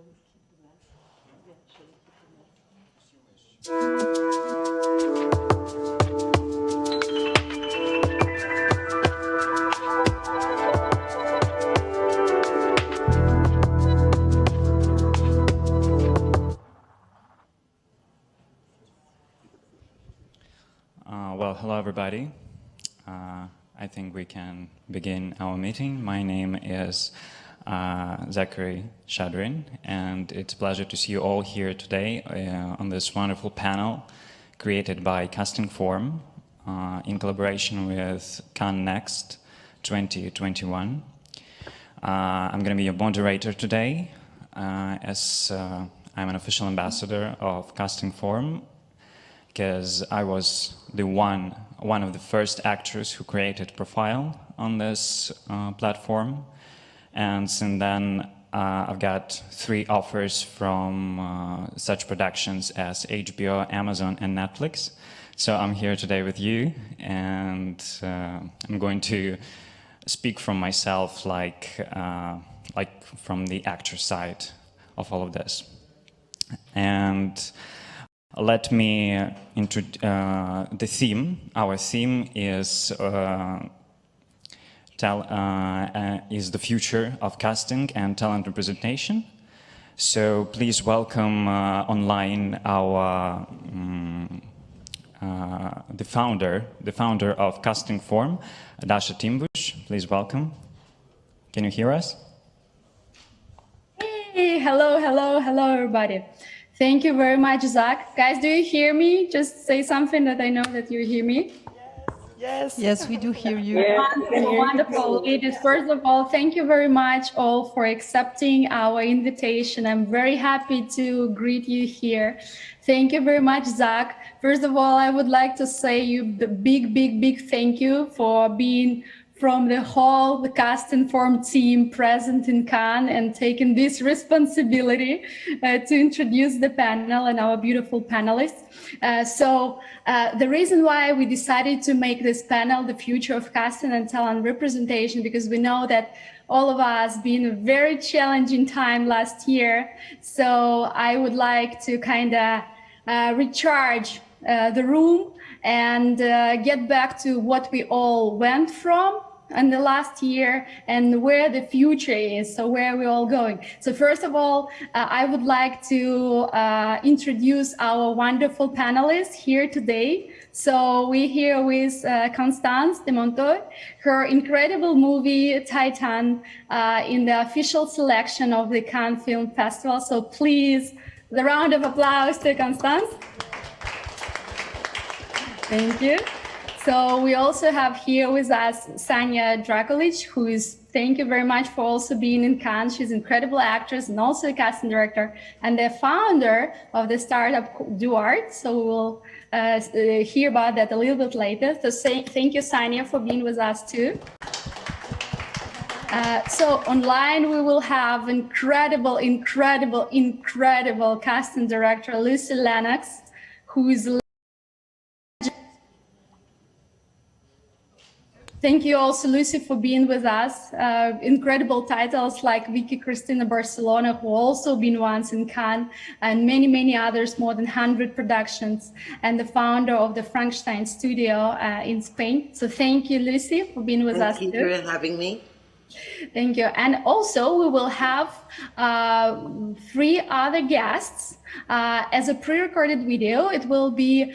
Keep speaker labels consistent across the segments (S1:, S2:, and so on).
S1: Well, hello everybody. I think we can begin our meeting. My name is Zachary Shadrin, and it's a pleasure to see you all here today on this wonderful panel created by CastingForm in collaboration with CANNES 2021. I'm going to be your moderator today as I'm an official ambassador of CastingForm, because I was the one of the first actors who created profile on this platform. And since then, I've got 3 offers from such productions as HBO, Amazon, and Netflix. So I'm here today with you, and I'm going to speak from myself, like from the actor side of all of this. And let me introduce the theme. Our theme is the future of casting and talent representation. So please welcome online our the founder of CastingForm, Dasha Timbush. Please welcome. Can you hear us?
S2: Hey, hello, everybody. Thank you very much, Zach. Guys, do you hear me? Just say something that I know that you hear me.
S3: Yes, we do hear you.
S2: Wonderful, wonderful. Ladies, first of all, thank you very much all for accepting our invitation. I'm very happy to greet you here. Thank you very much, Zach. First of all, I would like to say you the big thank you for being from the CastingForm team present in Cannes and taking this responsibility to introduce the panel and our beautiful panelists. The reason why we decided to make this panel the future of casting and talent representation, because we know that all of us been a very challenging time last year. So I would like to kind of recharge the room and get back to what we all went from in the last year and where the future is, so where we're all going. So first of all, I would like to introduce our wonderful panelists here today. So we're here with Constance Demontoy, her incredible movie Titane in the official selection of the Cannes Film Festival. So please, the round of applause to Constance. Thank you. So we also have here with us Sanja Drakulić, who is, thank you very much for also being in Cannes. She's an incredible actress and also a casting director and the founder of the startup Duart. So we'll hear about that a little bit later. So thank you, Sanja, for being with us too. So online we will have incredible casting director Luci Lenox, who is. Thank you also, Luci, for being with us. Incredible titles like Vicky Cristina Barcelona, who also been once in Cannes, and many others, more than 100 productions, and the founder of the Frankenstein studio in Spain. So thank you, Luci, for being with us.
S4: Thank you for having me.
S2: Thank you. And also we will have 3 other guests as a pre-recorded video. It will be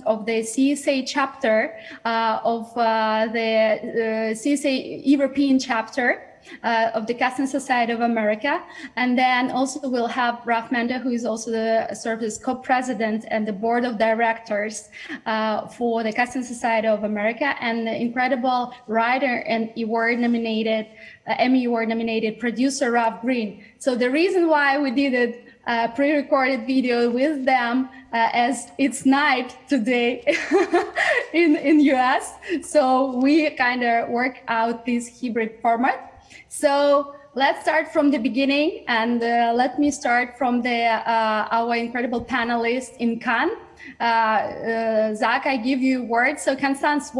S2: of the CSA chapter of the CSA European chapter of the Casting Society of America. And then also we'll have Ralph Mento, who is also the service co-president and the board of directors for the Casting Society of America, and the incredible writer and Emmy Award nominated producer Ralph Green. So the reason why we did it pre-recorded video with them as it's night today in US. So we kind of work out this hybrid format. So let's start from the beginning, and let me start from our incredible panelists in Cannes. Zach, I give you words. So Constance,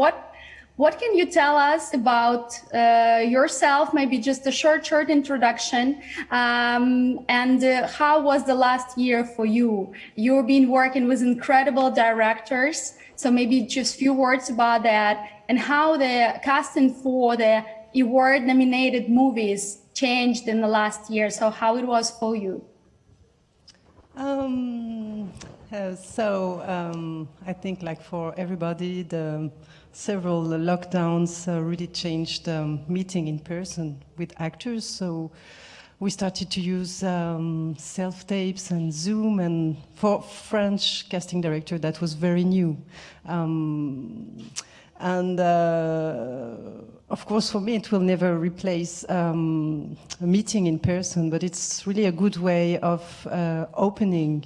S2: What can you tell us about yourself? Maybe just a short introduction. And how was the last year for you? You've been working with incredible directors. So maybe just a few words about that and how the casting for the award-nominated movies changed in the last year. So how it was for you?
S3: I think like for everybody, the several lockdowns really changed meeting in person with actors. So we started to use self-tapes and Zoom, and for French casting director, that was very new. Of course, for me, it will never replace a meeting in person, but it's really a good way of opening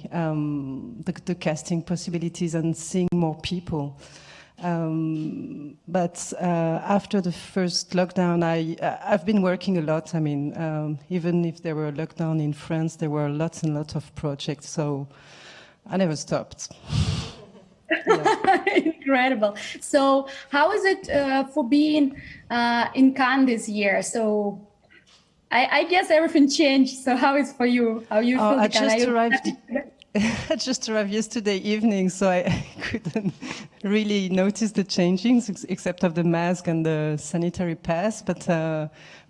S3: the casting possibilities and seeing more people. After the first lockdown, I've been working a lot. I mean, even if there were a lockdown in France, there were lots and lots of projects, so I never stopped.
S2: Yeah. Incredible. So how is it for being in Cannes this year? So I guess everything changed. So how is for you? How you feel?
S3: I just arrived yesterday evening, so I couldn't really notice the changings except of the mask and the sanitary pass. But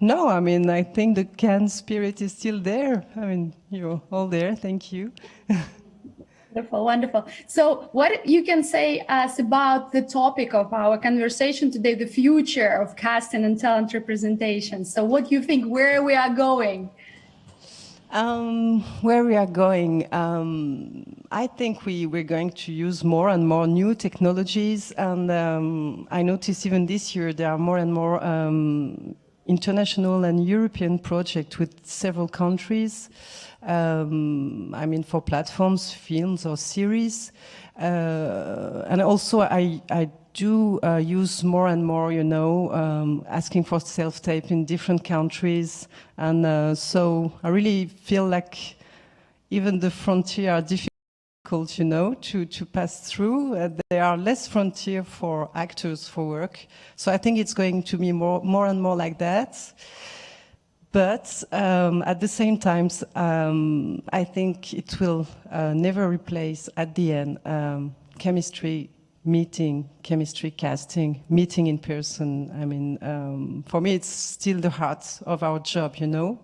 S3: no, I mean, I think the Cannes spirit is still there. I mean, you're all there. Thank you.
S2: Wonderful, wonderful. So what you can say us about the topic of our conversation today, the future of casting and talent representation. So what do you think, where we are going?
S3: Where we are going, I think we're going to use more and more new technologies. And I notice even this year, there are more and more international and European projects with several countries. I mean, for platforms, films or series. And also I do use more and more, you know, asking for self-tape in different countries. And so I really feel like even the frontier are difficult, you know, to pass through. There are less frontier for actors for work. So I think it's going to be more and more like that. But at the same time, I think it will never replace, at the end, chemistry meeting, chemistry casting, meeting in person. I mean, for me, it's still the heart of our job, you know.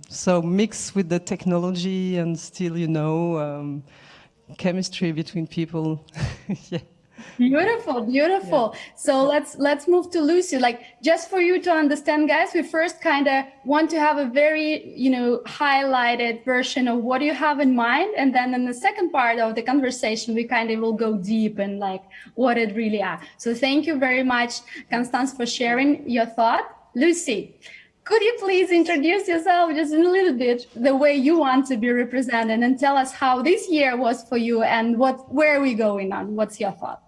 S3: So mix with the technology and still, you know, chemistry between people. Yeah.
S2: Beautiful, beautiful. Yeah. So let's move to Luci. Like, just for you to understand, guys, we first kind of want to have a very, you know, highlighted version of what you have in mind, and then in the second part of the conversation, we kind of will go deep in like what it really are. So thank you very much, Constance, for sharing your thought. Luci, could you please introduce yourself just in a little bit, the way you want to be represented, and tell us how this year was for you and where are we going on? What's your thought?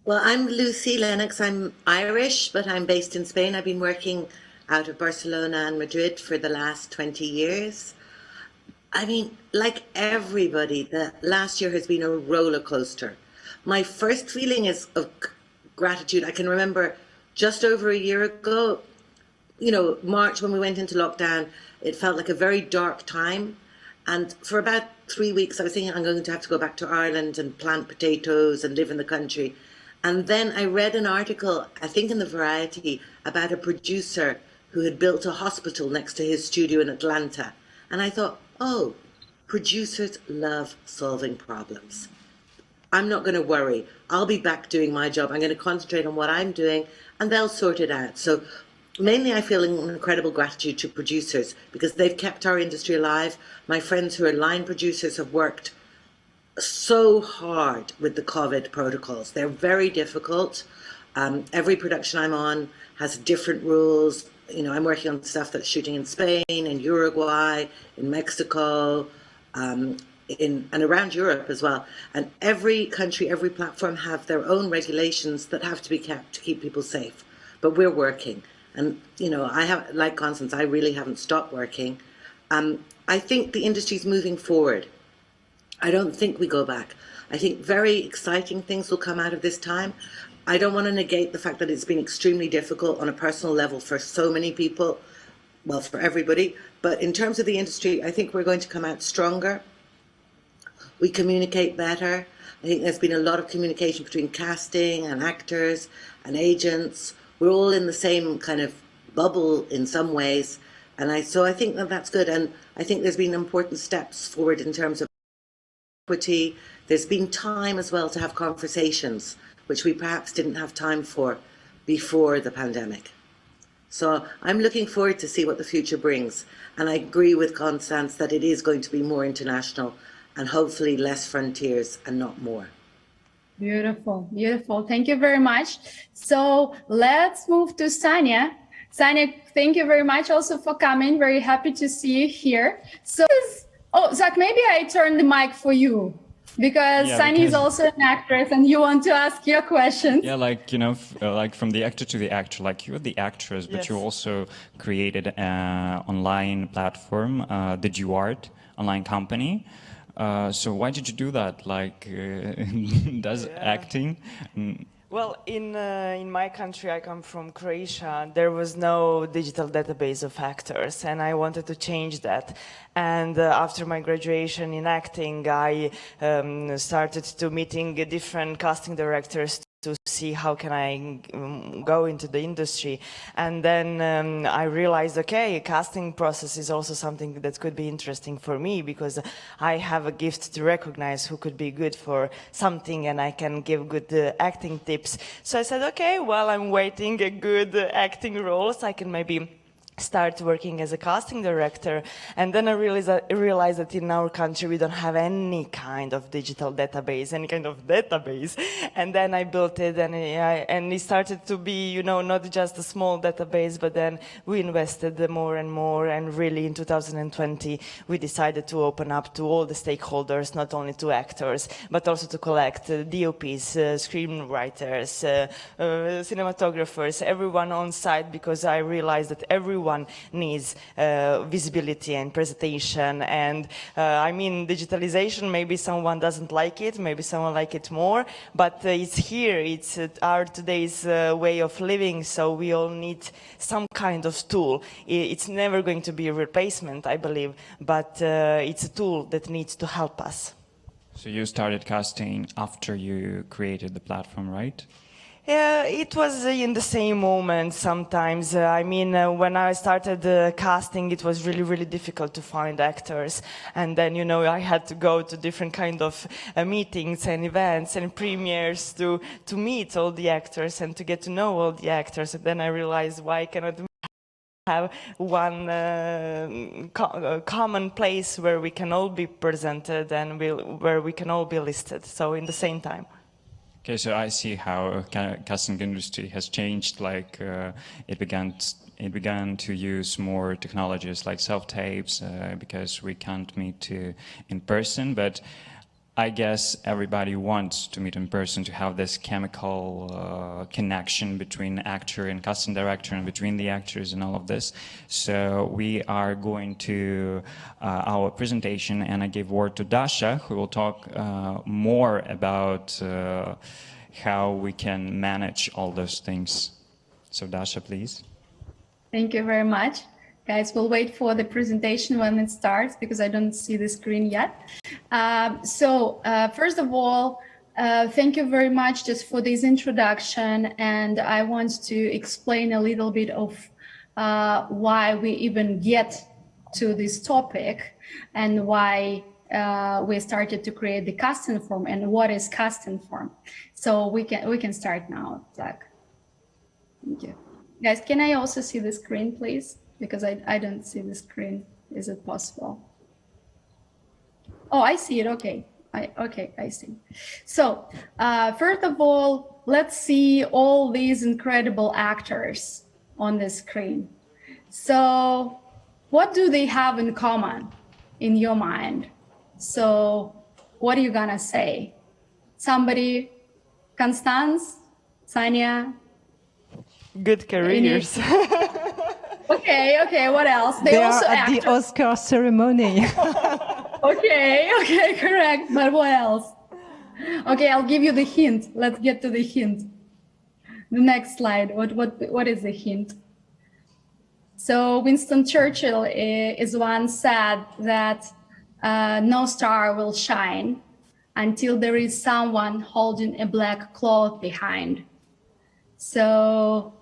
S4: Well, I'm Luci Lenox. I'm Irish, but I'm based in Spain. I've been working out of Barcelona and Madrid for the last 20 years. I mean, like everybody, the last year has been a roller coaster. My first feeling is of gratitude. I can remember just over a year ago, you know, March, when we went into lockdown, it felt like a very dark time. And for about 3 weeks, I was thinking I'm going to have to go back to Ireland and plant potatoes and live in the country. And then I read an article, I think in the Variety, about a producer who had built a hospital next to his studio in Atlanta. And I thought, oh, producers love solving problems. I'm not going to worry. I'll be back doing my job. I'm going to concentrate on what I'm doing and they'll sort it out. So mainly I feel an incredible gratitude to producers because they've kept our industry alive. My friends who are line producers have worked so hard with the COVID protocols. They're very difficult. Every production I'm on has different rules. You know, I'm working on stuff that's shooting in Spain, in Uruguay, in Mexico, and around Europe as well. And every country, every platform have their own regulations that have to be kept to keep people safe. But we're working. And, you know, I have, like Constance, I really haven't stopped working. I think the industry's moving forward. I don't think we go back. I think very exciting things will come out of this time. I don't want to negate the fact that it's been extremely difficult on a personal level for so many people, well, for everybody. But in terms of the industry, I think we're going to come out stronger. We communicate better. I think there's been a lot of communication between casting and actors and agents. We're all in the same kind of bubble in some ways. And so I think that that's good. And I think there's been important steps forward in terms of equity. There's been time as well to have conversations, which we perhaps didn't have time for before the pandemic. So I'm looking forward to see what the future brings. And I agree with Constance that it is going to be more international and hopefully less frontiers and not more.
S2: Beautiful, beautiful. Thank you very much. So let's move to Sanja. Sanja, thank you very much also for coming. Very happy to see you here. So, oh, Zach, maybe I turn the mic for you because Sanja is also an actress and you want to ask your questions.
S1: Yeah, like, you know, like from the actor to the actor, like you're the actress, but you also created an online platform, the Duart online company. So why did you do that? Like, does acting?
S5: Well, in my country, I come from Croatia, there was no digital database of actors, and I wanted to change that. And after my graduation in acting, I started to meeting different casting directors to see how can I go into the industry. And then I realized, okay, casting process is also something that could be interesting for me because I have a gift to recognize who could be good for something and I can give good acting tips. So I said, okay, well, I'm waiting a good acting role so I can maybe start working as a casting director. And then I realized that in our country we don't have any kind of digital database, And then I built it and it started to be, you know, not just a small database, but then we invested more and more. And really in 2020, we decided to open up to all the stakeholders, not only to actors, but also to collect DOPs, screenwriters, cinematographers, everyone on site, because I realized that everyone needs visibility and presentation. And I mean, digitalization, maybe someone doesn't like it, maybe someone like it more, but it's here, it's our today's way of living, so we all need some kind of tool. It's never going to be a replacement, I believe, but it's a tool that needs to help us.
S1: So you started casting after you created the platform, right?
S5: Yeah, it was in the same moment sometimes. I mean, when I started casting, it was really, really difficult to find actors. And then, you know, I had to go to different kind of meetings and events and premieres to meet all the actors and to get to know all the actors. And then I realized, why cannot we have one common place where we can all be presented and where we can all be listed, so in the same time.
S1: Okay, so I see how casting industry has changed. Like it began to use more technologies like self-tapes because we can't meet in person. But I guess everybody wants to meet in person to have this chemical connection between actor and casting director and between the actors and all of this. So we are going to our presentation, and I give word to Dasha, who will talk more about how we can manage all those things. So Dasha, please.
S2: Thank you very much. Guys, we'll wait for the presentation when it starts because I don't see the screen yet. First of all, thank you very much just for this introduction. And I want to explain a little bit of why we even get to this topic and why we started to create the CastingForm and what is CastingForm. So we can start now, Zach. Thank you. Guys, can I also see the screen, please? Because I don't see the screen. Is it possible? Oh, I see it. Okay. I see. So first of all, let's see all these incredible actors on the screen. So what do they have in common in your mind? So what are you gonna say? Somebody, Constance, Sanja?
S5: Good careers.
S2: Okay, what else?
S3: They are at the Oscar ceremony.
S2: Okay, correct. But what else? Okay, I'll give you the hint. Let's get to the hint. The next slide. What is the hint? So Winston Churchill is once said that no star will shine until there is someone holding a black cloth behind. So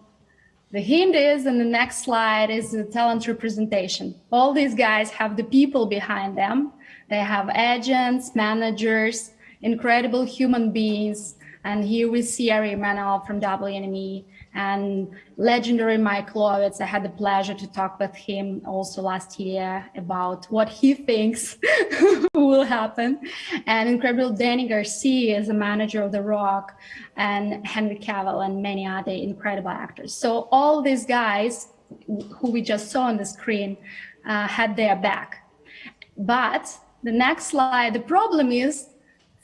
S2: the hint is, in the next slide, is the talent representation. All these guys have the people behind them. They have agents, managers, incredible human beings. And here we see Ari Emanuel from WNME and legendary Mike Lovitz. I had the pleasure to talk with him also last year about what he thinks will happen. And incredible Danny Garcia is the manager of The Rock, and Henry Cavill and many other incredible actors. So all these guys who we just saw on the screen had their back. But the next slide, the problem is,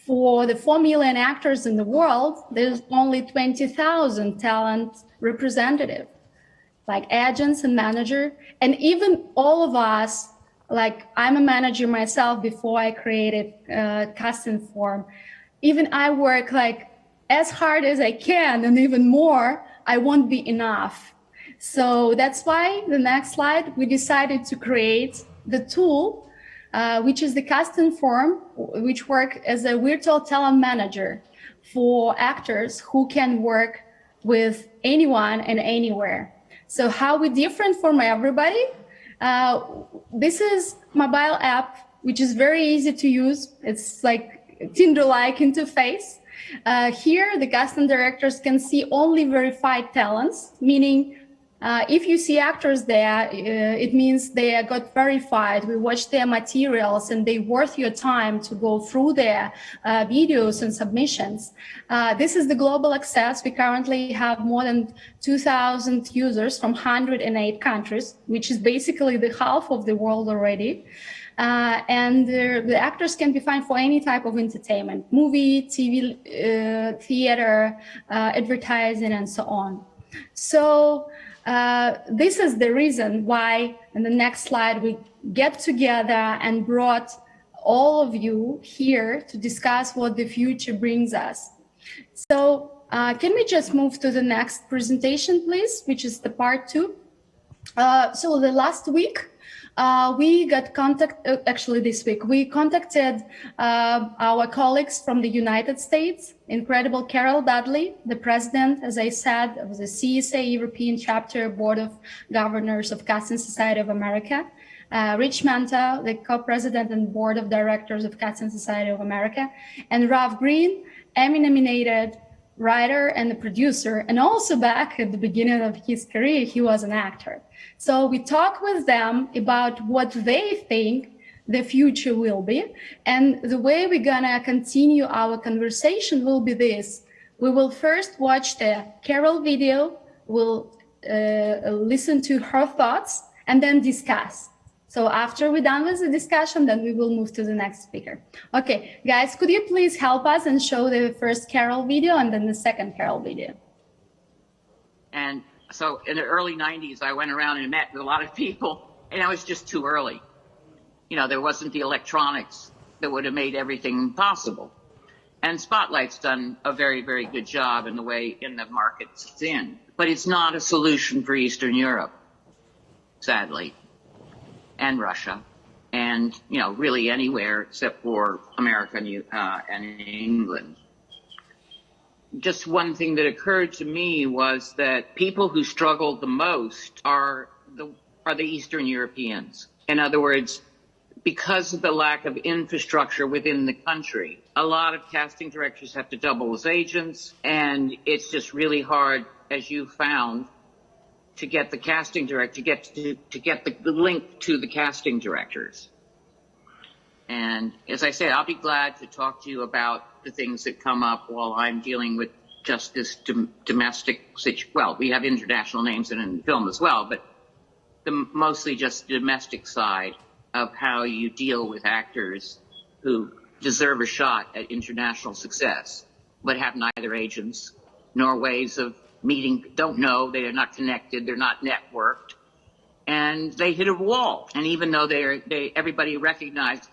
S2: for the 4 million actors in the world, there's only 20,000 talent representatives, like agents and manager. And even all of us, like I'm a manager myself before I created CastingForm, even I work like as hard as I can and even more, I won't be enough. So that's why the next slide, we decided to create the tool which is the CastingForm, which work as a virtual talent manager for actors who can work with anyone and anywhere. So how we different from everybody? This is mobile app, which is very easy to use. It's like Tinder-like interface. Here, the casting directors can see only verified talents, meaning if you see actors there, it means they got verified. We watch their materials and they worth your time to go through their videos and submissions. This is the global access. We currently have more than 2,000 users from 108 countries, which is basically the half of the world already. And the actors can be found for any type of entertainment, movie, TV, theater, advertising, and so on. So this is the reason why, in the next slide, we get together and brought all of you here to discuss what the future brings us. So can we just move to the next presentation, please, which is the part 2. So the last week, we got actually this week, we contacted our colleagues from the United States, incredible Carol Dudley, the president, as I said, of the CSA European Chapter Board of Governors of Casting Society of America, Rich Mento, the co-president and board of directors of Casting Society of America, and Ralph Green, Emmy-nominated writer and the producer, and also back at the beginning of his career, he was an actor. So we talk with them about what they think the future will be. And the way we're gonna continue our conversation will be this. We will first watch the Carol video, we'll listen to her thoughts, and then discuss. So after we're done with the discussion, then we will move to the next speaker. Okay, guys, could you please help us and show the first Carol video and then the second Carol video?
S6: And so in the early 90s, I went around and met with a lot of people, and I was just too early. You know, there wasn't the electronics that would have made everything possible. And Spotlight's done a very, very good job in the way in the markets it's in. But it's not a solution for Eastern Europe, sadly, and Russia, and, you know, really anywhere except for America and England. Just one thing that occurred to me was that people who struggled the most are the Eastern Europeans. In other words, because of the lack of infrastructure within the country, a lot of casting directors have to double as agents, and it's just really hard, as you found, to get the casting director, to get the link to the casting directors. And as I said, I'll be glad to talk to you about the things that come up while I'm dealing with just this domestic situation. Well, we have international names in the film as well, but mostly just the domestic side of how you deal with actors who deserve a shot at international success, but have neither agents nor ways of meeting, don't know, they are not connected, they're not networked, and they hit a wall. And even though everybody recognizes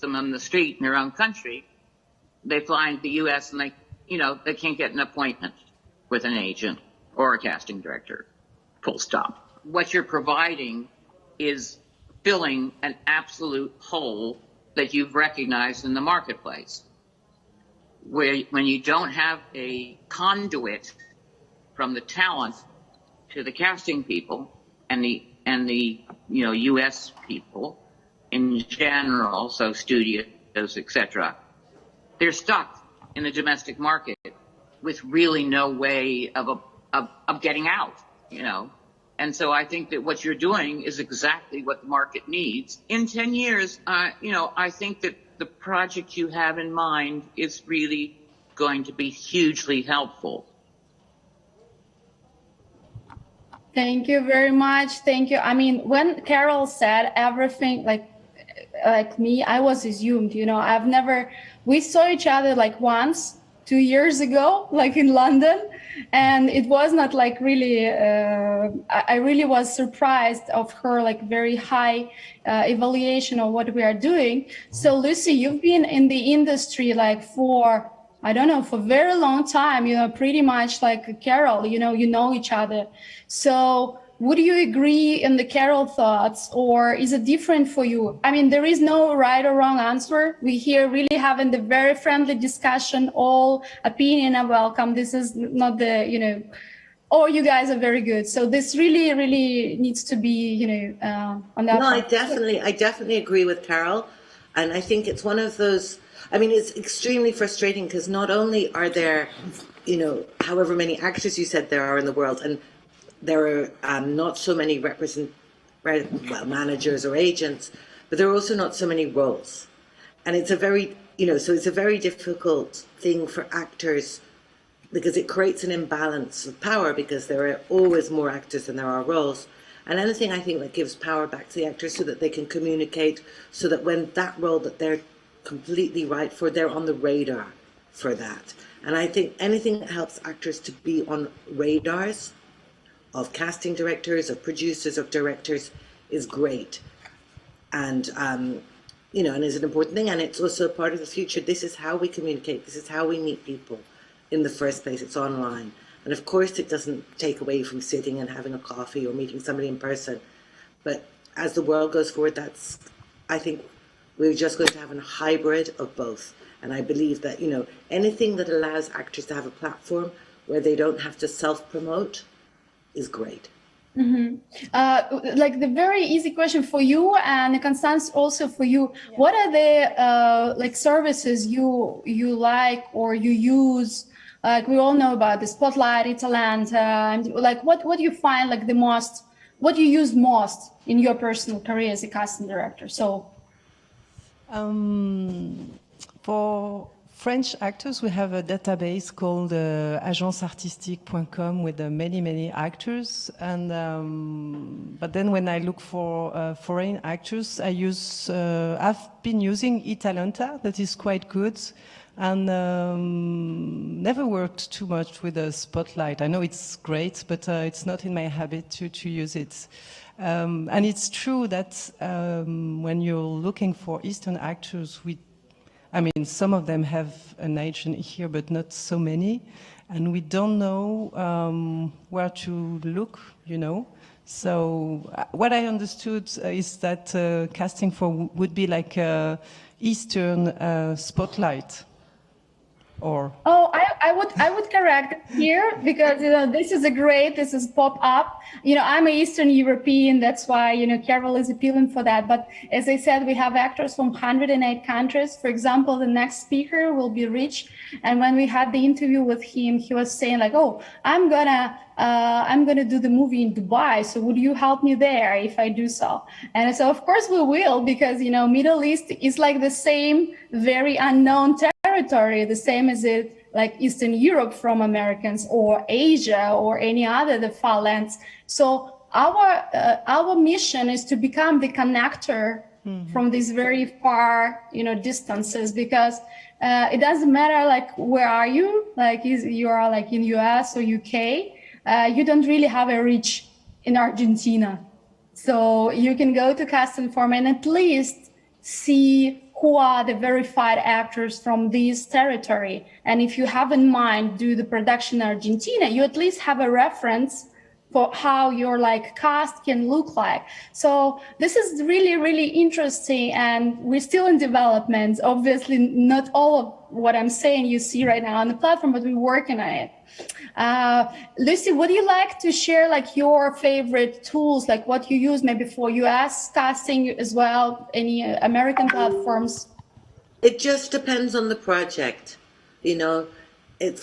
S6: them on the street in their own country, they fly into the U.S. and they can't get an appointment with an agent or a casting director, full stop. What you're providing is filling an absolute hole that you've recognized in the marketplace. When you don't have a conduit from the talent to the casting people and the U.S. people in general, so studios, etc., they're stuck in the domestic market with really no way of getting out, And so I think that what you're doing is exactly what the market needs. In 10 years, I think that the project you have in mind is really going to be hugely helpful.
S2: Thank you very much. Thank you. I mean, when Carol said everything, like me, I was assumed, we saw each other like once, 2 years ago, like in London. And it was not like really, I really was surprised of her like very high evaluation of what we are doing. So Luci, you've been in the industry like for, I don't know, for a very long time, pretty much like Carol, you know each other. So would you agree in the Carol thoughts, or is it different for you? I mean, there is no right or wrong answer. We here really having the very friendly discussion, all opinion are welcome. This is not the, oh, you guys are very good. So this really, really needs to be, on that.
S4: No, I definitely agree with Carol. And I think it's one of those, it's extremely frustrating because not only are there, however many actors you said there are in the world, and there are not so many managers or agents, but there are also not so many roles. And it's a very, so it's a very difficult thing for actors because it creates an imbalance of power because there are always more actors than there are roles. And anything I think that gives power back to the actors so that they can communicate, so that when that role that they're completely right for, they're on the radar for that. And I think anything that helps actors to be on radars of casting directors, of producers, of directors is great. And, and is an important thing. And it's also a part of the future. This is how we communicate. This is how we meet people in the first place. It's online. And of course, it doesn't take away from sitting and having a coffee or meeting somebody in person. But as the world goes forward, I think we're just going to have a hybrid of both. And I believe that, anything that allows actors to have a platform where they don't have to self-promote is great.
S2: Mm-hmm. Like the very easy question for you, and Constance, also for you. Yeah. What are the like services you like or you use? Like we all know about the Spotlight, Atalanta, and like what do you find like the most? What do you use most in your personal career as a casting director? So,
S3: for French actors, we have a database called agenceartistique.com with many actors. And but then when I look for foreign actors, I've been using Atalanta, that is quite good, and never worked too much with a Spotlight. I know it's great, but it's not in my habit to use it. And it's true that when you're looking for Eastern actors, some of them have an agent here, but not so many. And we don't know where to look, So what I understood is that CastingForm would be like a Eastern Spotlight. Or
S2: I would correct here because this is pop up. I'm an Eastern European, that's why Carol is appealing for that. But as I said, we have actors from 108 countries. For example, the next speaker will be Rich, and when we had the interview with him, he was saying like, "Oh, I'm gonna do the movie in Dubai. So would you help me there if I do so?" And so of course we will, because Middle East is like the same very unknown territory, the same as it like Eastern Europe from Americans, or Asia, or any other the far lands. So our mission is to become the connector from these very far distances, because it doesn't matter like where are you, like you are like in US or UK, you don't really have a reach in Argentina. So you can go to CastingForm and at least see who are the verified actors from this territory. And if you have in mind do the production in Argentina, you at least have a reference for how your like cast can look like. So this is really, really interesting, and we're still in development. Obviously, not all of what I'm saying you see right now on the platform, but we're working on it. Luci, would you like to share like your favorite tools, like what you use maybe for US casting as well, any American platforms?
S4: It just depends on the project. You know,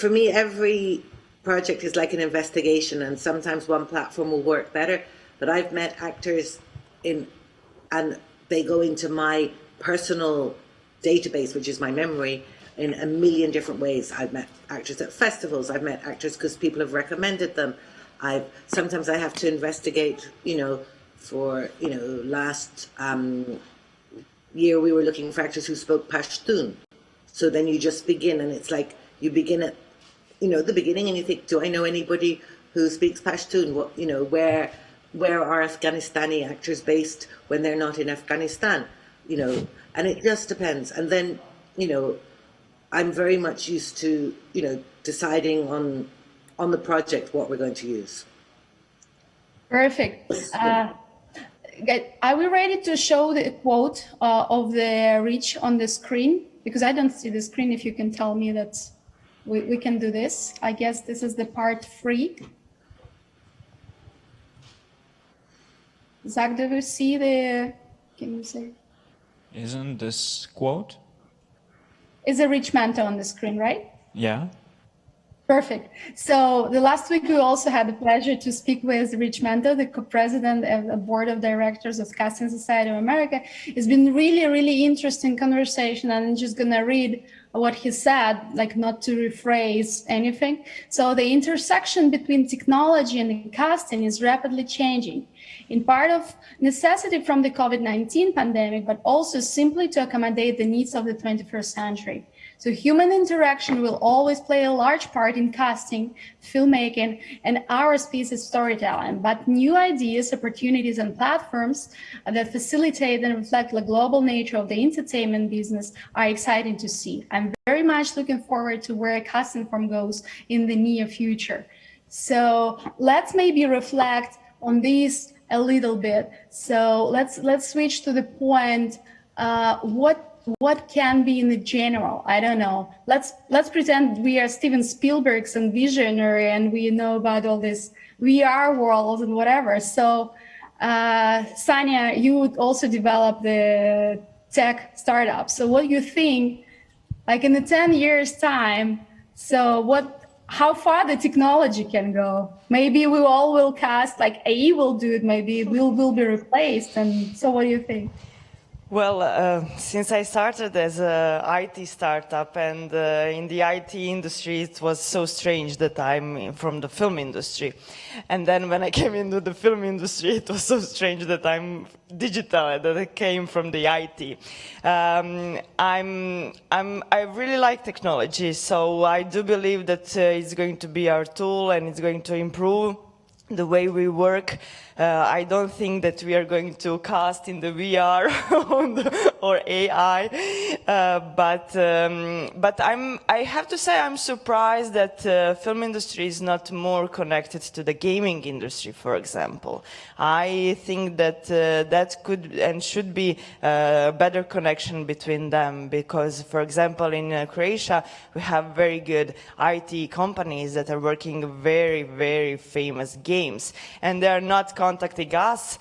S4: for me, every project is like an investigation, and sometimes one platform will work better. But I've met actors and they go into my personal database, which is my memory, in a million different ways. I've met actors at festivals. I've met actors because people have recommended them. Sometimes I have to investigate, last year we were looking for actors who spoke Pashtun. So then you just begin, and it's like you begin at the beginning, and you think, do I know anybody who speaks Pashtun? What, where are Afghanistani actors based when they're not in Afghanistan? And it just depends. And then, I'm very much used to, deciding on the project what we're going to use.
S2: Perfect. Are we ready to show the quote of the Rich on the screen? Because I don't see the screen. If you can tell me that we can do this. I guess this is the part 3. Zach, do you see can you say?
S1: Isn't this quote?
S2: Is a Rich Mento on the screen, right?
S1: Yeah.
S2: Perfect. So the last week we also had the pleasure to speak with Rich Mento, the co-president of the board of directors of Casting Society of America. It's been really, really interesting conversation, and I'm just gonna read what he said, like not to rephrase anything. So the intersection between technology and casting is rapidly changing, in part of necessity from the COVID-19 pandemic, but also simply to accommodate the needs of the 21st century. So human interaction will always play a large part in casting, filmmaking, and our species storytelling. But new ideas, opportunities, and platforms that facilitate and reflect the global nature of the entertainment business are exciting to see. I'm very much looking forward to where CastingForm goes in the near future. So let's maybe reflect on this a little bit. So let's switch to the point. What can be in the general? I don't know. Let's pretend we are Steven Spielberg's and visionary, and we know about all this VR worlds and whatever. So, Sanja, you would also develop the tech startup. So, what do you think, like in the 10 years time? So, how far the technology can go? Maybe we all will cast, like AI will do it. Maybe it will be replaced. And so, what do you think?
S5: Well, since I started as an IT startup, and in the IT industry, it was so strange that I'm from the film industry. And then when I came into the film industry, it was so strange that I'm digital, that I came from the IT. I really like technology, so I do believe that it's going to be our tool, and it's going to improve the way we work. I don't think that we are going to cast in the VR or AI, but I have to say I'm surprised that film industry is not more connected to the gaming industry, for example. I think that that could and should be a better connection between them, because, for example, in Croatia, we have very good IT companies that are working very, very famous games, and they are not contacting us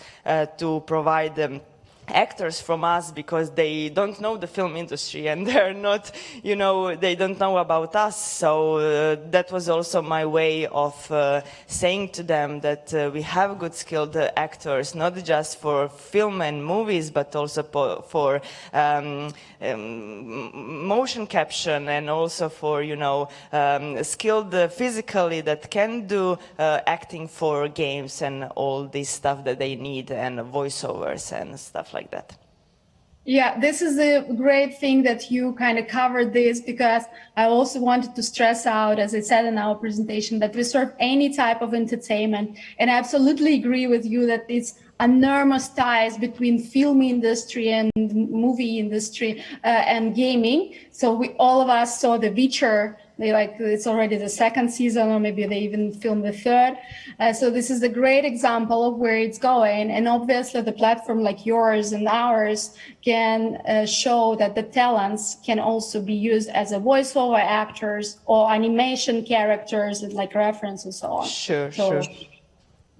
S5: to provide them actors from us because they don't know the film industry, and they're not, they don't know about us. So that was also my way of saying to them that we have good skilled actors, not just for film and movies, but also for motion caption, and also for, skilled physically that can do acting for games and all this stuff that they need, and voiceovers and stuff like that.
S2: Yeah, this is a great thing that you kind of covered this, because I also wanted to stress out, as I said in our presentation, that we serve any type of entertainment. And I absolutely agree with you that it's enormous ties between film industry and movie industry and gaming. So all of us saw The Witcher. It's already the second season, or maybe they even filmed the third. So this is a great example of where it's going. And obviously the platform like yours and ours can show that the talents can also be used as a voiceover actors or animation characters and like reference and so on.
S5: Sure.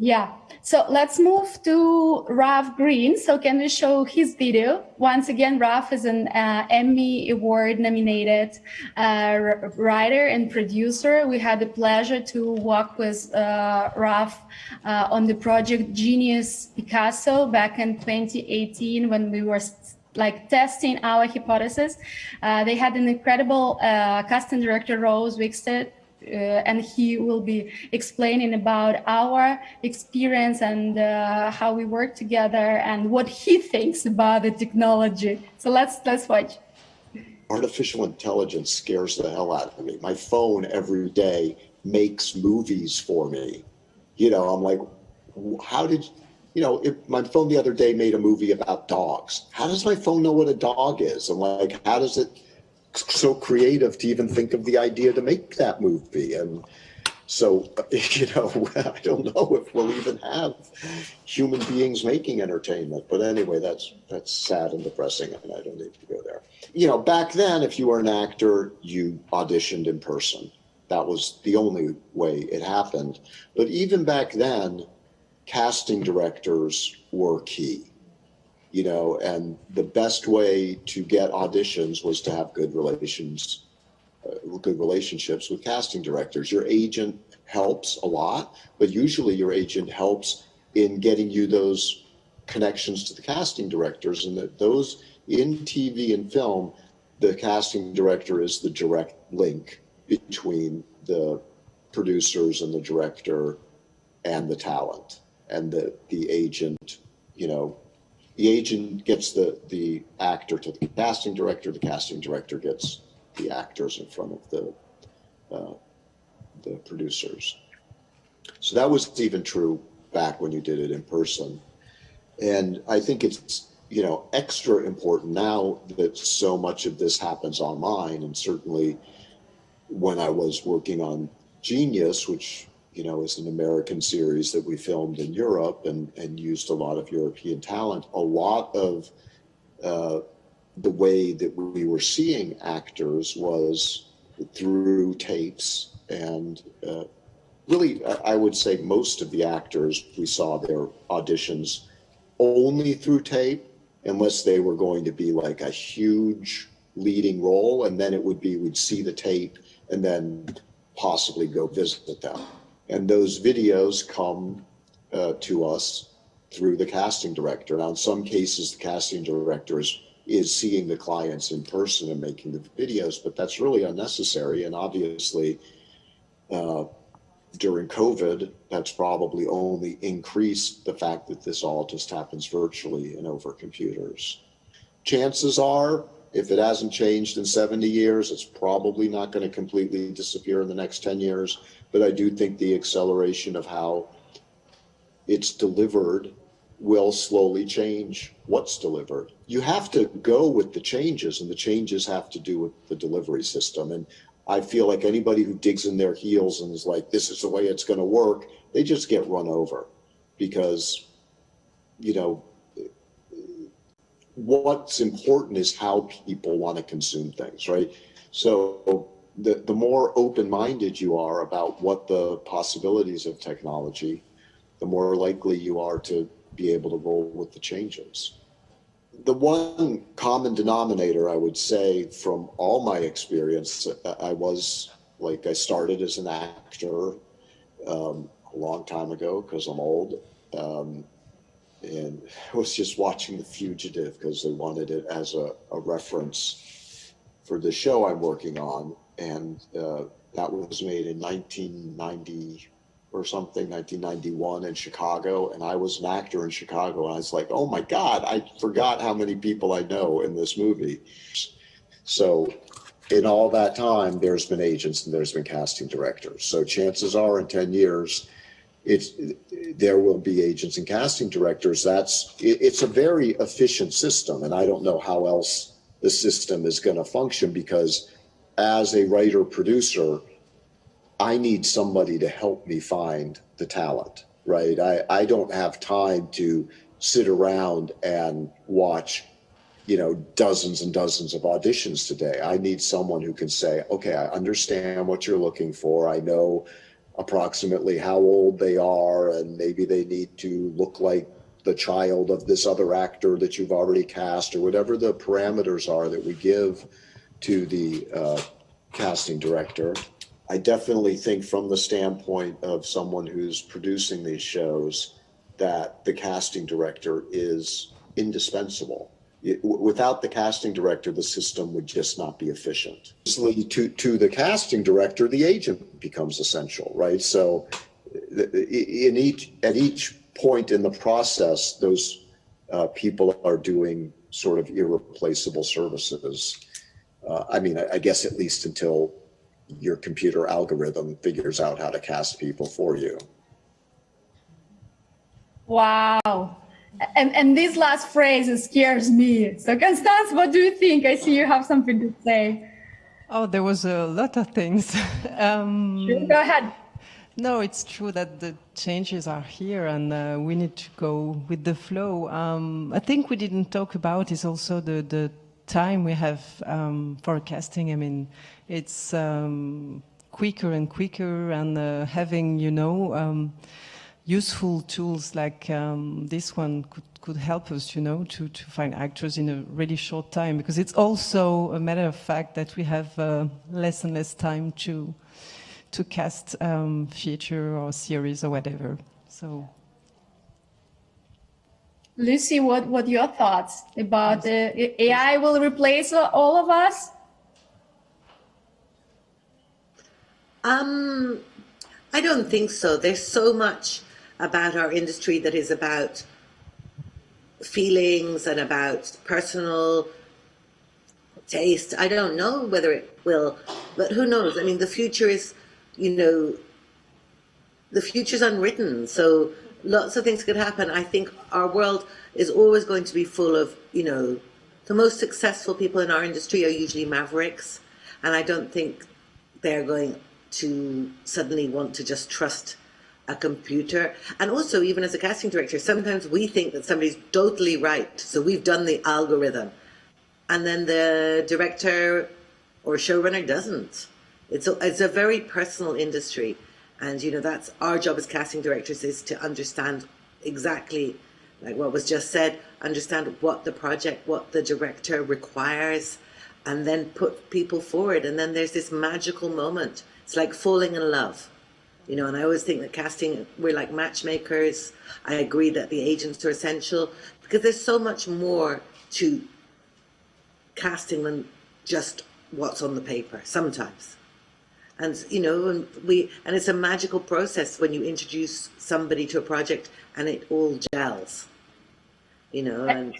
S2: Yeah. So let's move to Ralph Green. So can we show his video? Once again, Ralph is an Emmy Award nominated writer and producer. We had the pleasure to work with Ralph on the project Genius Picasso back in 2018 when we were testing our hypothesis. They had an incredible casting director, Rose Wickstead, and he will be explaining about our experience and how we work together and what he thinks about the technology. So let's watch.
S7: Artificial intelligence scares the hell out of me. My phone every day makes movies for me. I'm like, how did, if my phone the other day made a movie about dogs. How does my phone know what a dog is? I'm like, how does it so creative to even think of the idea to make that movie? And so, I don't know if we'll even have human beings making entertainment. But anyway, that's sad and depressing, and I don't need to go there. Back then, if you were an actor, you auditioned in person. That was the only way it happened. But even back then, casting directors were key. And the best way to get auditions was to have good relationships with casting directors. Your agent helps a lot, but usually your agent helps in getting you those connections to the casting directors, and that those in TV and film, the casting director is the direct link between the producers and the director and the talent, and the agent, the agent gets the actor to the casting director gets the actors in front of the producers. So that was even true back when you did it in person. And I think it's, extra important now that so much of this happens online. And certainly when I was working on Genius, which is an American series that we filmed in Europe and used a lot of European talent. A lot of the way that we were seeing actors was through tapes. And really, I would say most of the actors, we saw their auditions only through tape, unless they were going to be like a huge leading role. And then it would be, we'd see the tape and then possibly go visit them. And those videos come to us through the casting director. Now, in some cases, the casting director is seeing the clients in person and making the videos, but that's really unnecessary. And obviously, during COVID, that's probably only increased the fact that this all just happens virtually and over computers. Chances are, if it hasn't changed in 70 years, it's probably not going to completely disappear in the next 10 years. But I do think the acceleration of how it's delivered will slowly change what's delivered. You have to go with the changes, and the changes have to do with the delivery system. And I feel like anybody who digs in their heels and is like, this is the way it's going to work, they just get run over, because, what's important is how people want to consume things, right? So the more open-minded you are about what the possibilities of technology, the more likely you are to be able to roll with the changes. The one common denominator, I would say, from all my experience, I started as an actor a long time ago because I'm old. And I was just watching The Fugitive because they wanted it as a reference for the show I'm working on. And that was made in 1990 or something, 1991 in Chicago. And I was an actor in Chicago. And I was like, oh my God, I forgot how many people I know in this movie. So in all that time, there's been agents and there's been casting directors. So chances are in 10 years, there will be agents and casting directors. It's a very efficient system, and I don't know how else the system is going to function, because as a writer producer, I need somebody to help me find the talent, right? I don't have time to sit around and watch, dozens and dozens of auditions today. I need someone who can say, okay, I understand what you're looking for. I know approximately how old they are, and maybe they need to look like the child of this other actor that you've already cast, or whatever the parameters are that we give to the casting director. I definitely think, from the standpoint of someone who's producing these shows, that the casting director is indispensable. Without the casting director, the system would just not be efficient. To the casting director, the agent becomes essential, right? So at each point in the process, those people are doing sort of irreplaceable services. I guess at least until your computer algorithm figures out how to cast people for you.
S2: Wow. And this last phrase scares me. So Constance, what do you think? I see you have something to say.
S3: Oh, there was a lot of things.
S2: Sure, go ahead.
S3: No, it's true that the changes are here, and we need to go with the flow. I think we didn't talk about is also the time we have for casting. I mean, it's quicker and quicker, and having, useful tools like this one could help us, to find actors in a really short time, because it's also a matter of fact that we have less and less time to cast feature or series or whatever. So,
S2: Luci, what are your thoughts about AI will replace all of us?
S4: I don't think so. There's so much about our industry that is about feelings and about personal taste. I don't know whether it will, but who knows? I mean, the future is, the future's unwritten, so lots of things could happen. I think our world is always going to be full of, the most successful people in our industry are usually mavericks, and I don't think they're going to suddenly want to just trust a computer. And also, even as a casting director, sometimes we think that somebody's totally right, so we've done the algorithm, and then the director or showrunner doesn't. It's a very personal industry, and that's our job as casting directors, is to understand exactly, like what was just said, understand what the project, what the director requires, and then put people forward. And then there's this magical moment. It's like falling in love, and I always think that casting, we're like matchmakers. I agree that the agents are essential, because there's so much more to casting than just what's on the paper sometimes. And, and it's a magical process when you introduce somebody to a project and it all gels, and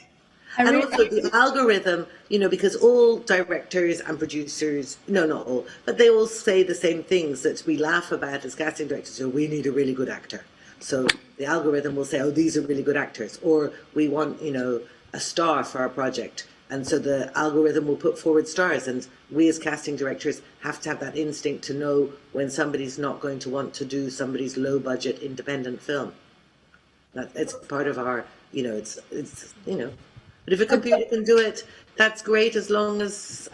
S4: also the algorithm, because all directors and producers, no, not all, but they all say the same things that we laugh about as casting directors. So we need a really good actor. So the algorithm will say, oh, these are really good actors, or we want, a star for our project. And so the algorithm will put forward stars, and we as casting directors have to have that instinct to know when somebody's not going to want to do somebody's low budget independent film. It's part of our, it's but if a computer can do it, that's great, as long as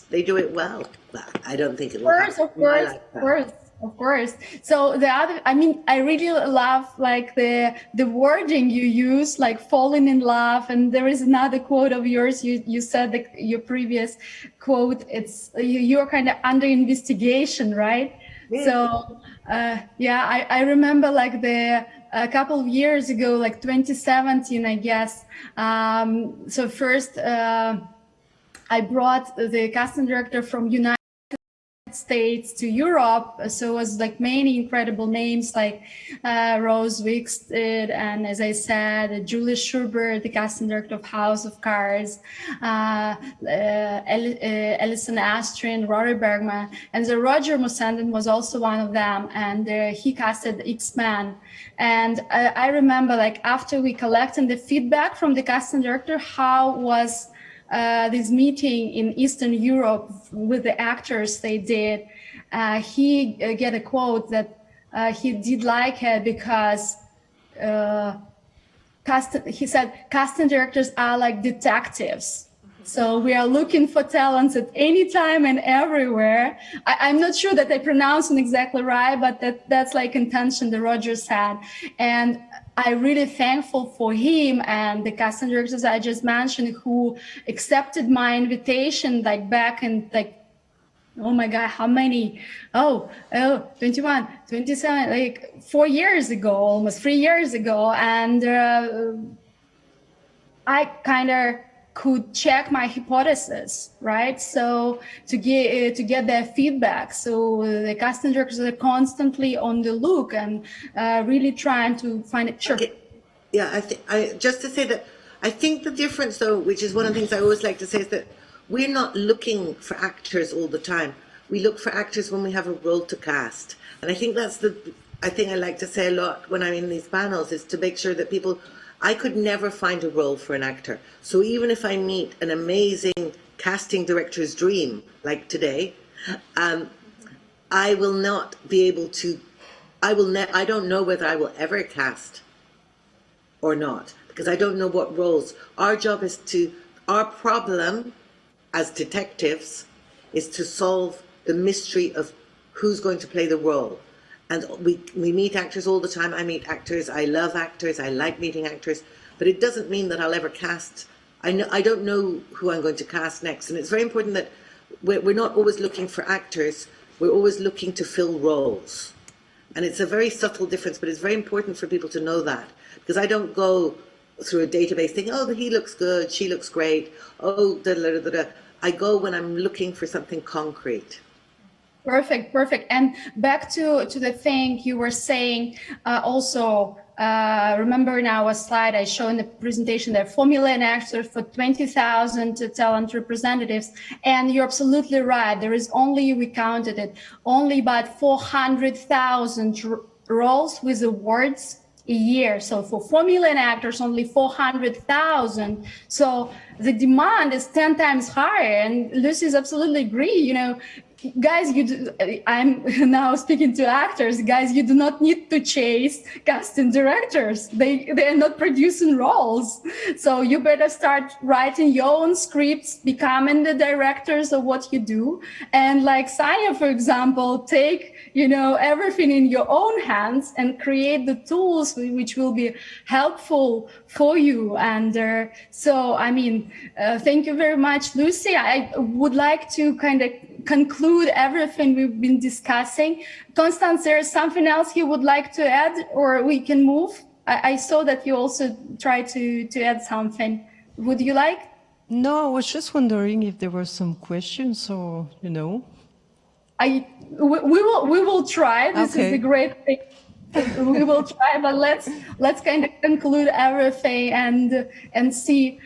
S4: they do it well. But I don't think it will happen.
S2: Of course. So I really love like the wording you use, like falling in love. And there is another quote of yours. You said that your previous quote, it's you're kind of under investigation, right? Yeah. So I remember like a couple of years ago, like 2017, I guess. So first I brought the casting director from United States to Europe. So it was like many incredible names like Rose Wickstead, and as I said, Julie Schubert, the casting director of House of Cards, Alison Astrin, Rory Bergman, and the Roger Mussenden was also one of them, and he casted X-Men. And I remember, like, after we collected the feedback from the casting director, how was this meeting in Eastern Europe with the actors they did, he get a quote that he did like it because he said, casting directors are like detectives. So we are looking for talents at any time and everywhere. I'm not sure that I pronounced it exactly right, but that's like intention that Roger said. And I'm really thankful for him and the casting directors I just mentioned who accepted my invitation like back in like, oh my God, how many? 21, 27, like 4 years ago, almost 3 years ago. And I kind of could check my hypothesis, right? So to get their feedback. So the casting directors are constantly on the look and really trying to find it. Sure.
S4: Okay. Yeah, just to say that I think the difference, though, which is one of the things I always like to say, is that we're not looking for actors all the time. We look for actors when we have a role to cast. And I think that's I like to say a lot when I'm in these panels, is to make sure that I could never find a role for an actor. So even if I meet an amazing casting director's dream, like today, I will not be able to, I don't know whether I will ever cast or not, because I don't know what roles. Our job is our problem as detectives is to solve the mystery of who's going to play the role. And we meet actors all the time. I meet actors. I love actors. I like meeting actors. But it doesn't mean that I'll ever cast. I don't know who I'm going to cast next. And it's very important that we're not always looking for actors. We're always looking to fill roles. And it's a very subtle difference, but it's very important for people to know that. Because I don't go through a database thinking, oh, he looks good, she looks great, oh, da-da-da-da-da. I go when I'm looking for something concrete.
S2: Perfect. And back to the thing you were saying, also, remember in our slide, I showed in the presentation that formula and actors for 20,000 talent representatives. And you're absolutely right. There is only, we counted it, only about 400,000 roles with awards a year. So for formula and actors, only 400,000. So the demand is 10 times higher. And Luci is absolutely agree, you know, guys, I'm now speaking to actors. Guys, you do not need to chase casting directors. They are not producing roles. So you better start writing your own scripts, becoming the directors of what you do. And like Sanja, for example, take, you know, everything in your own hands and create the tools which will be helpful for you. And so, I mean, thank you very much, Luci. I would like to kind of conclude everything we've been discussing. Constance, there's something else you would like to add, or we can move? I saw that you also tried to add something. Would you like?
S3: No, I was just wondering if there were some questions, or, you know.
S2: We will try. This is the great thing. We will try, but let's kind of conclude everything and see.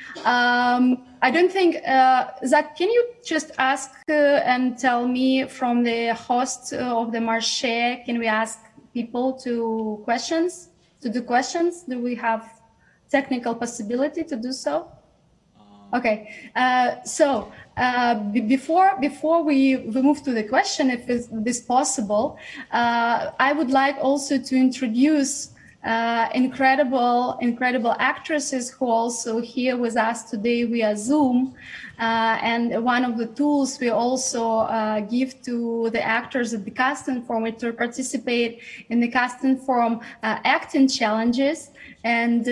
S2: I don't think, Zach, can you just ask and tell me from the host of the Marche, can we ask people to do questions? Do we have technical possibility to do so? Okay, so before we move to the question, if it is possible, I would like also to introduce incredible actresses who also here with us today via Zoom. And one of the tools we also give to the actors at the CastingForm is to participate in the CastingForm acting challenges. And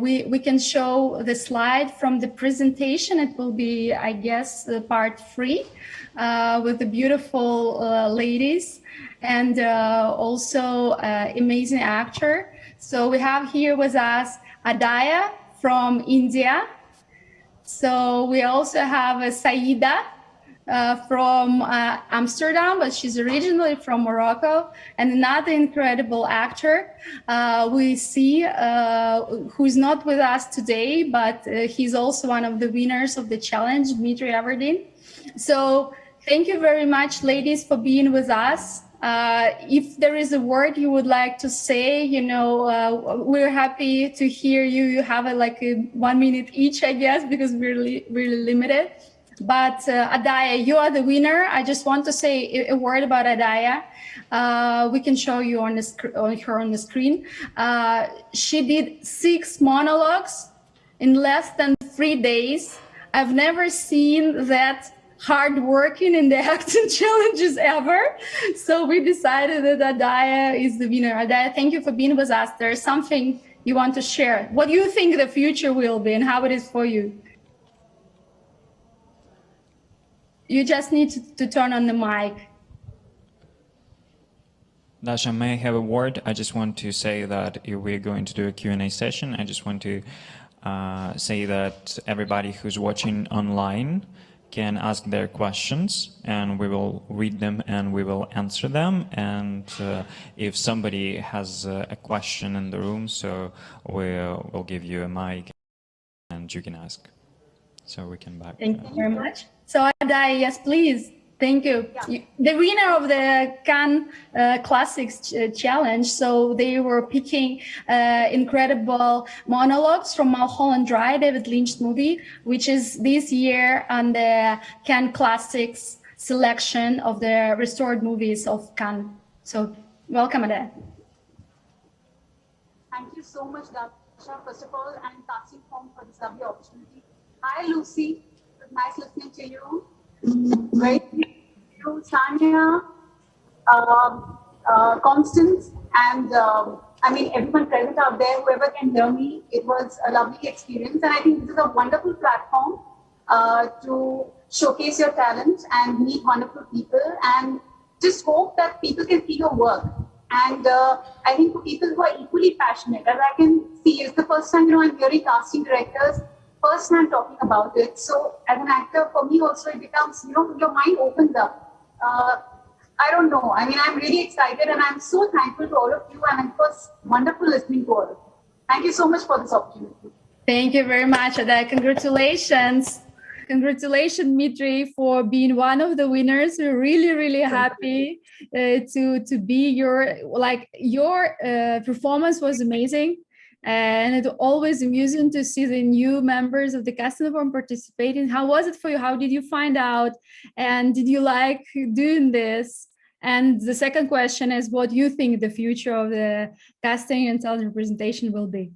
S2: we can show the slide from the presentation. It will be, I guess, part 3 with the beautiful ladies and also amazing actor. So we have here with us Adaya from India. So we also have Saida from Amsterdam, but she's originally from Morocco, and another incredible actor we see who's not with us today, but he's also one of the winners of the challenge, Dmitry Everdeen. So thank you very much, ladies, for being with us. If there is a word you would like to say, we're happy to hear you. You have like a 1 minute each, I guess, because we're really limited. But Adaya, you are the winner. I just want to say a word about Adaya. We can show you on her on the screen. She did 6 monologues in less than 3 days. I've never seen that hard working in the acting challenges ever. So we decided that Adaya is the winner. Adaya, thank you for being with us. There's something you want to share. What do you think the future will be and how it is for you? You just need to turn on the mic.
S1: Dasha, may I have a word? I just want to say that if we're going to do a Q&A session, I just want to say that everybody who's watching online can ask their questions and we will read them and we will answer them. And if somebody has a question in the room, so we'll give you a mic and you can ask. So we can back.
S2: Thank you very much. So Adai, yes, please. Thank you. Yeah. The winner of the Cannes Classics Challenge, so they were picking incredible monologues from Mulholland Drive, David Lynch movie, which is this year on the Cannes Classics selection of the restored movies of Cannes. So welcome, Adai.
S8: Thank you so much, Dasha, first of all, and CastingForm for this lovely opportunity. Hi, Luci. It was nice listening to you. Great. You, Sanja, Constance, and everyone present out there, whoever can hear me, it was a lovely experience. And I think this is a wonderful platform to showcase your talent and meet wonderful people and just hope that people can see your work. And I think for people who are equally passionate, as I can see, it's the first time, I'm hearing casting directors first time talking about it. So as an actor, for me also, it becomes, your mind opens up. I don't know. I'm really excited and I'm so thankful to all of you. And it was wonderful listening to all of you. Thank you so much for this opportunity.
S2: Thank you very much, Ada. Congratulations. Congratulations, Dmitry, for being one of the winners. We're really happy to be your performance was amazing. And it's always amusing to see the new members of the CastingForm participating. How was it for you? How did you find out? And did you like doing this? And the second question is, what do you think the future of the casting and talent representation will be?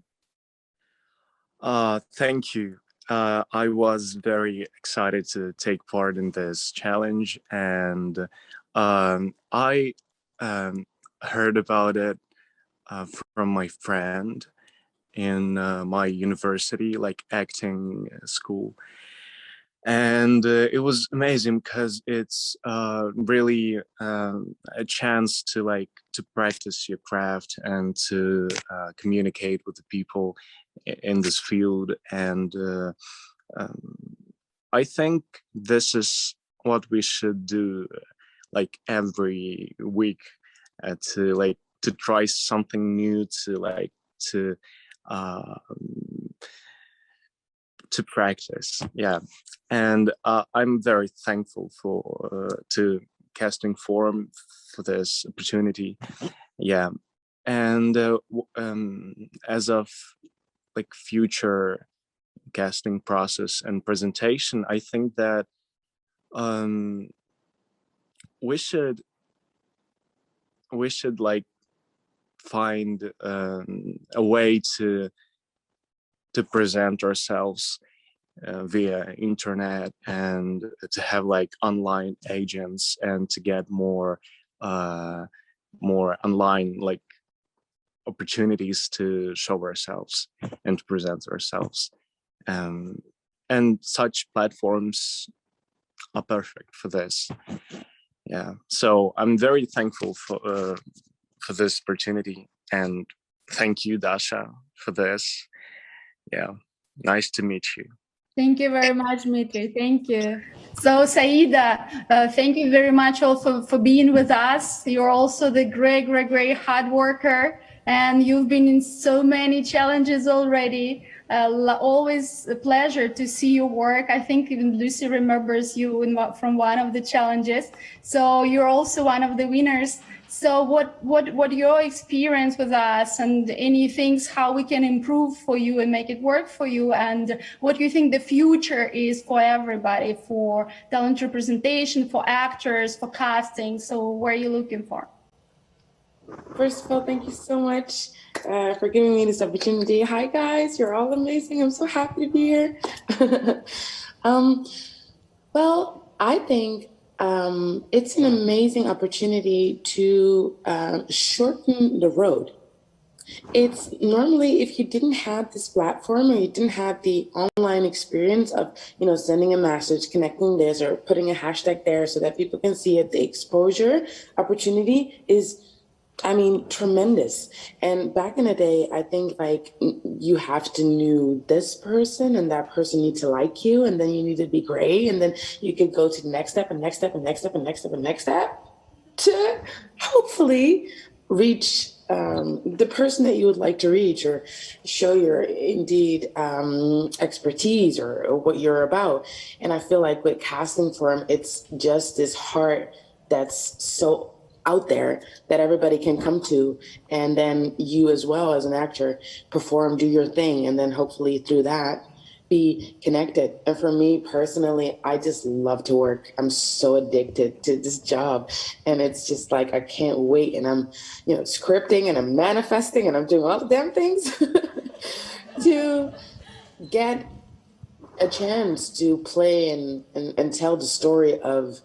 S9: Thank you. I was very excited to take part in this challenge, and I heard about it from my friend in my university, like acting school. And it was amazing because it's really a chance to practice your craft and to communicate with the people in this field. And I think this is what we should do every week, to try something new, to practice. Yeah. And I'm very thankful to CastingForm for this opportunity. Yeah. And as of future casting process and presentation, I think that we should find a way to present ourselves via internet, and to have online agents, and to get more online opportunities to show ourselves and to present ourselves. And such platforms are perfect for this. Yeah, so I'm very thankful for this opportunity, and thank you, Dasha, for this. Yeah, nice to meet you.
S2: Thank you very much, Dmitry. Thank you. So, Saida, thank you very much also for being with us. You're also the great hard worker, and you've been in so many challenges already. Always a pleasure to see your work. I think even Luci remembers you from one of the challenges. So you're also one of the winners. So what your experience with us, and any things how we can improve for you and make it work for you, and what you think the future is for everybody, for talent representation, for actors, for casting. So what are you looking for?
S10: First of all, thank you so much for giving me this opportunity. Hi guys, you're all amazing. I'm so happy to be here. Well, I think it's an amazing opportunity to shorten the road. It's normally, if you didn't have this platform or you didn't have the online experience of, you know, sending a message, connecting this or putting a hashtag there so that people can see it, the exposure opportunity is, I mean, tremendous. And back in the day, I think like you have to know this person and that person needs to like you, and then you need to be great, and then you could go to the next step and next step and next step and next step and next step to hopefully reach the person that you would like to reach, or show your indeed expertise or what you're about. And I feel like with CastingForm, it's just this heart that's so out there that everybody can come to, and then you as well as an actor perform, do your thing, and then hopefully through that be connected. And for me personally, I just love to work. I'm so addicted to this job, and it's just like I can't wait, and I'm, you know, scripting and I'm manifesting and I'm doing all the damn things to get a chance to play and tell the story of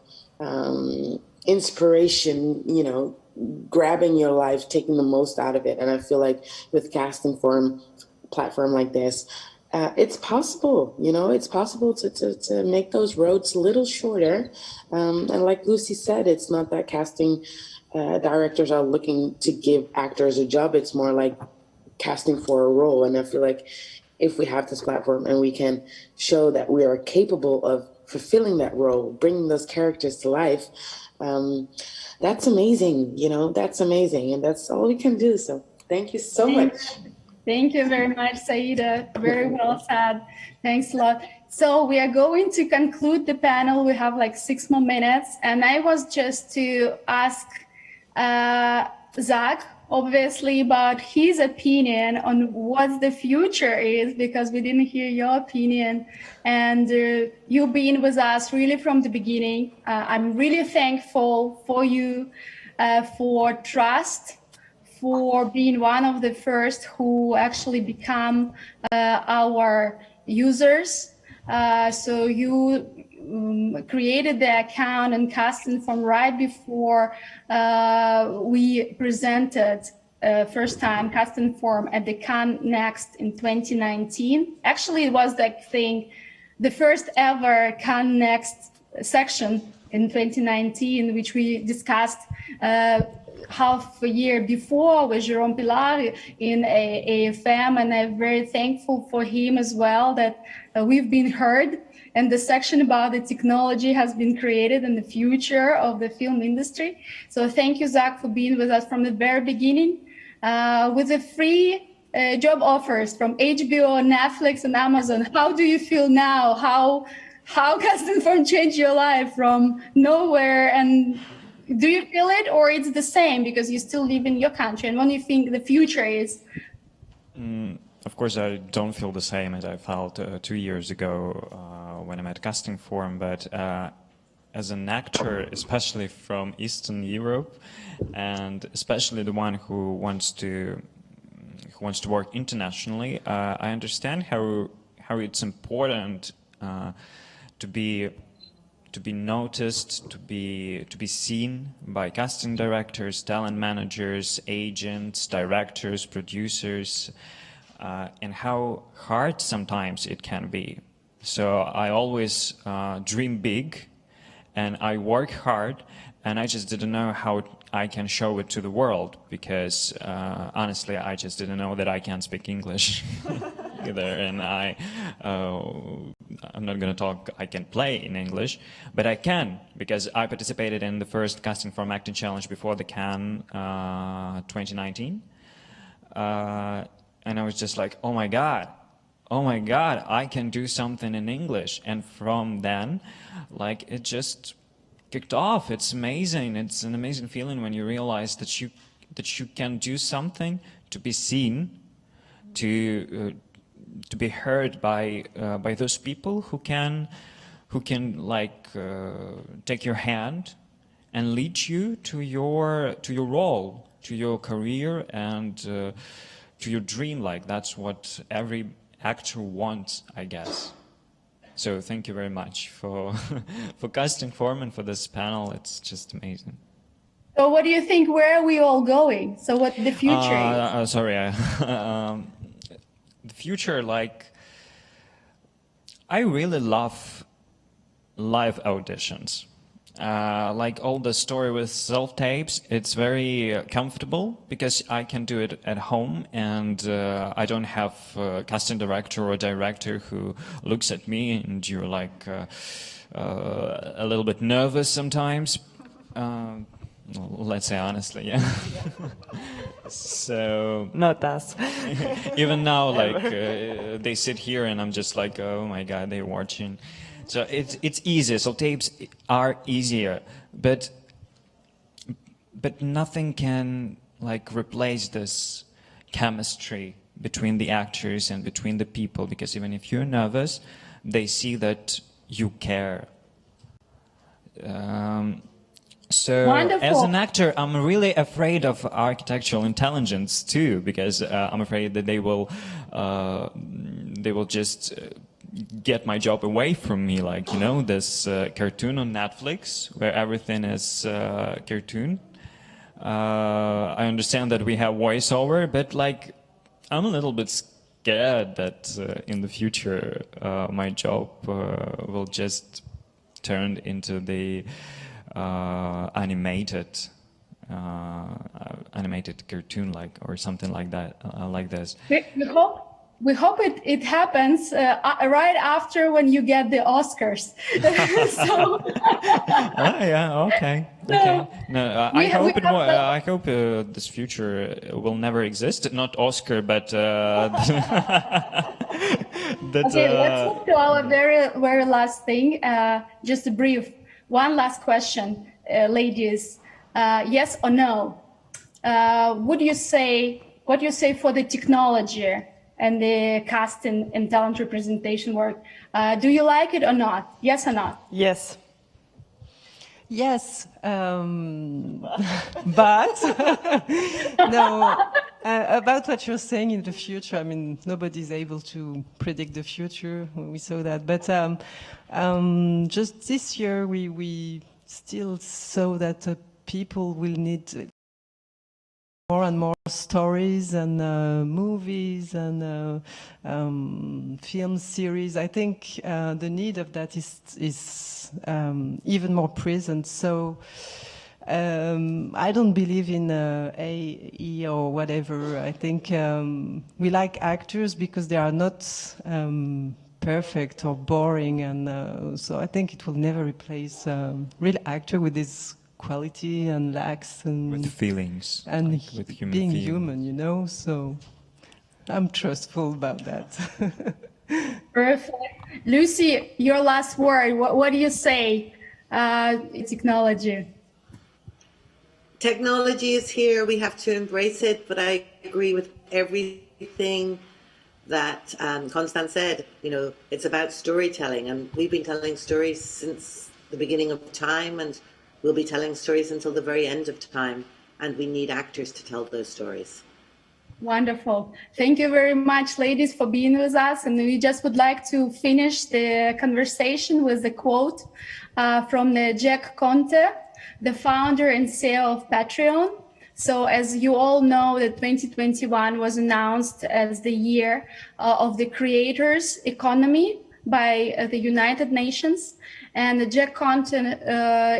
S10: inspiration, you know, grabbing your life, taking the most out of it. And I feel like with CastingForm, platform like this, it's possible, you know, it's possible to make those roads a little shorter. And like Luci said, it's not that casting directors are looking to give actors a job. It's more like casting for a role. And I feel like if we have this platform and we can show that we are capable of fulfilling that role, bringing those characters to life, that's amazing, you know, that's amazing. And that's all we can do. So thank you so much.
S2: Thank you very much, Saida. Very well said. Thanks a lot. So we are going to conclude the panel. We have like 6 more minutes. And I was just to ask Zach, obviously, about his opinion on what the future is, because we didn't hear your opinion. And you being with us really from the beginning. I'm really thankful for you, for trust, for being one of the first who actually become our users. So you created the account and CastingForm right before we presented first time CastingForm at the CANNES Next in 2019. Actually, it was the first ever CANNES Next section in 2019, which we discussed half a year before with Jerome Pilar in AFM, and I'm very thankful for him as well that we've been heard, and the section about the technology has been created in the future of the film industry. So thank you, Zach, for being with us from the very beginning. With the free job offers from HBO, Netflix, and Amazon, how do you feel now? How CastingForm changed your life from nowhere, and do you feel it, or it's the same because you still live in your country? And what do you think the future is?
S1: Of course, I don't feel the same as I felt 2 years ago when I met CastingForm, but as an actor, especially from Eastern Europe, and especially the one who wants to work internationally, I understand how it's important to be noticed, to be seen by casting directors, talent managers, agents, directors, producers, and how hard sometimes it can be. So I always dream big, and I work hard, and I just didn't know how I can show it to the world, because honestly, I just didn't know that I can speak English. either, and I'm not going to talk. I can play in English, but I can because I participated in the first CastingForm acting challenge before the Cannes 2019, and I was just like, oh my god, I can do something in English, and from then, like, it just kicked off. It's amazing. It's an amazing feeling when you realize that you can do something, to be seen, to be heard by those people who can like take your hand and lead you to your role, to your career, and to your dream. Like, that's what every actor wants, I guess. So thank you very much for for CastingForm and for this panel. It's just amazing.
S2: So what do you think, where are we all going? So what the future is?
S1: The future, like, I really love live auditions. Like all the story with self-tapes, it's very comfortable because I can do it at home, and I don't have a casting director or director who looks at me and you're like a little bit nervous sometimes. Let's say honestly, yeah. So
S5: Not us.
S1: even now, like they sit here and I'm just like, oh my god, they're watching. So it's easier. So tapes are easier, but nothing can like replace this chemistry between the actors and between the people, because even if you're nervous, they see that you care. So
S2: Wonderful.
S1: as an actor, I'm really afraid of architectural intelligence too, because I'm afraid that they will just get my job away from me. Like, you know, this cartoon on Netflix where everything is cartoon. I understand that we have voiceover, but like, I'm a little bit scared that in the future my job will just turn into the animated cartoon, like, or something like that, like this.
S2: We hope it happens right after when you get the Oscars. So,
S1: yeah, okay. No, I hope this future will never exist. Not Oscar, but that,
S2: okay, let's move to our very last thing. Just a brief, one last question, ladies. Yes or no? What do you say for the technology and the casting and talent representation work? Do you like it or not? Yes or not?
S5: Yes.
S3: Yes, but no, about what you're saying in the future, I mean, nobody's able to predict the future. We saw that. But just this year, we still saw that people will need more and more stories and movies and film series. I think the need of that is even more present. So I don't believe in AE or whatever. I think we like actors because they are not perfect or boring, and so I think it will never replace real actor with this quality and lax and
S1: with feelings
S3: and
S1: like with human
S3: being
S1: feelings.
S3: human, you know. So I'm trustful about that.
S2: Perfect. Luci, your last word. What do you say? Technology.
S4: Technology is here. We have to embrace it. But I agree with everything that Constance said. You know, it's about storytelling, and we've been telling stories since the beginning of time, and we'll be telling stories until the very end of time, and we need actors to tell those stories.
S2: Wonderful. Thank you very much, ladies, for being with us. And we just would like to finish the conversation with a quote from the Jack Conte, the founder and CEO of Patreon. So as you all know, that 2021 was announced as the year of the creators economy by the United Nations. And Jack Content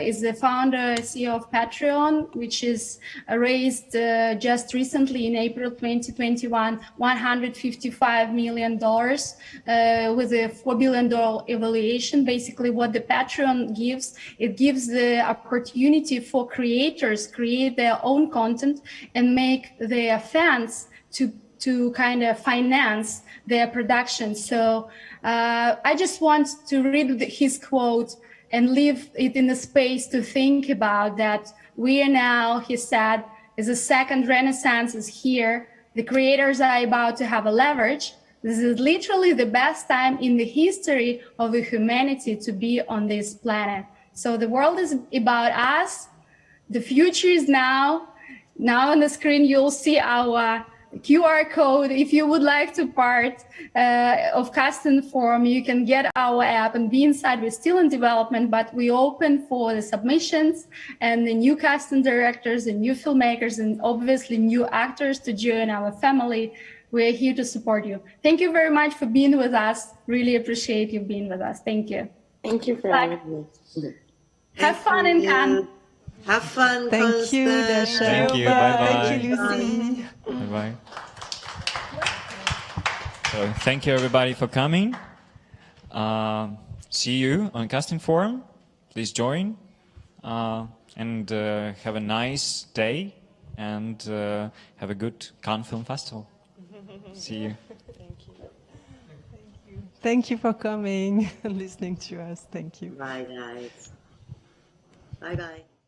S2: is the founder, CEO of Patreon, which is raised just recently in April 2021, $155 million with a $4 billion evaluation. Basically, what the Patreon gives, it gives the opportunity for creators create their own content and make their fans to kind of finance their production. So I just want to read his quote and leave it in the space to think about that. We are now, he said, is a second renaissance is here. The creators are about to have a leverage. This is literally the best time in the history of the humanity to be on this planet. So the world is about us. The future is now. Now on the screen, you'll see our QR code. If you would like to part of CastingForm, you can get our app and be inside. We're still in development, but we open for the submissions and the new casting directors and new filmmakers and obviously new actors to join our family. We're here to support you. Thank you very much for being with us. Really appreciate you being with us. Thank you.
S10: Thank you for having me.
S2: Have fun in Cannes.
S4: Have fun,
S3: Thank you,
S4: Constance.
S3: Dasha.
S1: Thank you. Bye-bye.
S3: Thank you, Luci.
S1: Bye-bye. So thank you everybody for coming. See you on CastingForm. Please join and have a nice day and have a good Cannes Film Festival. See you.
S3: Thank you for coming and listening to us. Thank you.
S4: Bye, guys. Bye-bye.